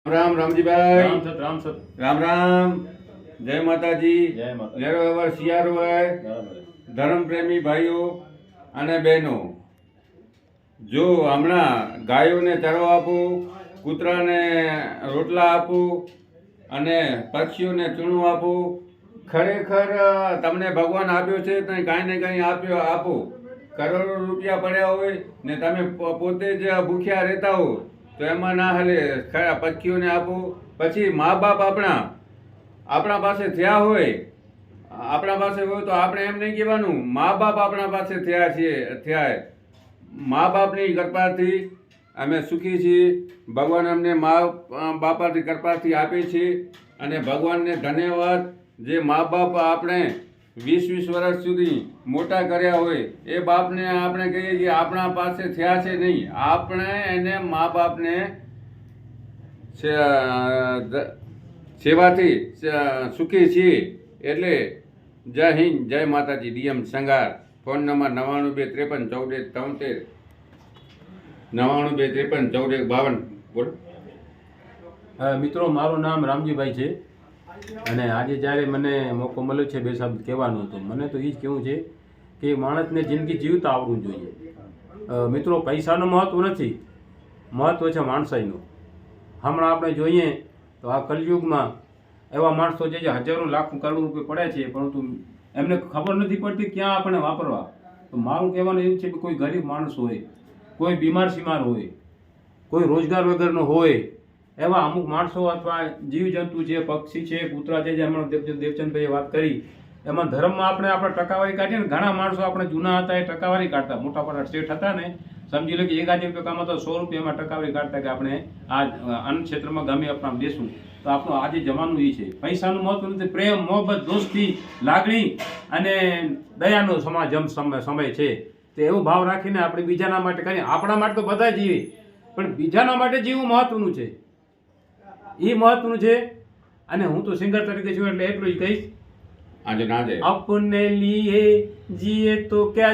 રામ રામજીભાઈ રામ સત રામ સત રામ રામ જય માતાજી જય માતા નેરો વ્યવહાર શિયાળો હોય બરાબર ધર્મ પ્રેમી ભાઈઓ અને બહેનો જો હમણાં ગાયોને ચરો આપું કૂતરાને રોટલા આપું અને પક્ષીઓને ચૂણું આપું ખરેખર તમને ભગવાન આપ્યો છે તો કાંઈ ને કાંઈ આપો કરોડો રૂપિયા પડ્યા હોય ને તમે પોતે જ ભૂખ્યા રહેતા હો તો એમાં ના હાલે ખરા પક્ષીઓને આપો પછી મા બાપ આપણા પાસે થયા હોય તો આપણે એમ નહીં કહેવાનું મા બાપ આપણા પાસે થયા મા બાપની કૃપાથી અમે સુખી છીએ ભગવાન અમને મા બાપાની કૃપાથી આપે છે અને ભગવાનને ધન્યવાદ જે મા બાપ આપણે 20 વર્ષ સુધી મોટા કર્યા હોય એ બાપને આપણે કહીએ કે આપણા પાસે થયા છે નહીં આપણે એને મા બાપને સેવાથી સુખી છીએ એટલે જય હિન્દ જય માતાજી ડીએમ સંગાર ફોન નંબર 92531473 92531452 બોલો. મિત્રો મારું નામ રામજીભાઈ છે અને આજે જ્યારે મને મોકો મળ્યો છે બે શબ્દ કહેવાનો હતો મને તો એ જ કહેવું છે કે માણસને જિંદગી જીવતા આવડવું જોઈએ. મિત્રો પૈસાનું મહત્ત્વ નથી, મહત્ત્વ છે માણસાઈનું. હમણાં આપણે જોઈએ તો આ કલયુગમાં એવા માણસો છે જે હજારો લાખ કરોડ રૂપિયા પડ્યા છે પરંતુ એમને ખબર નથી પડતી ક્યાં આપણે વાપરવા. તો મારું કહેવાનું એવું છે કે કોઈ ગરીબ માણસ હોય, કોઈ બીમાર સીમાર હોય, કોઈ રોજગાર વગરનો હોય, એવા અમુક માણસો અથવા જીવજંતુ છે, પક્ષી છે, કૂતરા છે, જે હમણાં દેવચંદભાઈએ વાત કરી એમાં ધર્મમાં આપણે ટકાવારી કાઢીએ ને ઘણા માણસો આપણે જૂના હતા એ ટકાવારી કાઢતા, મોટા મોટા શેઠ હતા ને સમજી લો કે 1000 રૂપિયા કામમાં તો 100 રૂપિયામાં ટકાવારી કાઢતા કે આપણે આ અન્ન ક્ષેત્રમાં ગમે આપણે દેશું. તો આપણું આજે જવાનું એ છે. પૈસાનું મહત્વ નથી, પ્રેમ, મોહબ્બત, દોસ્તી, લાગણી અને દયાનો સમય છે. તો એવો ભાવ રાખીને આપણે બીજાના માટે કરીએ. આપણા માટે તો બધા જીવે પણ બીજાના માટે જીવવું મહત્વનું છે, એ મહત્વનું છે. અને હું તો સિંગર તરીકે છું એટલે એટલું જ કહીશ, આજે ના જાય अपने लिए जिए तो क्या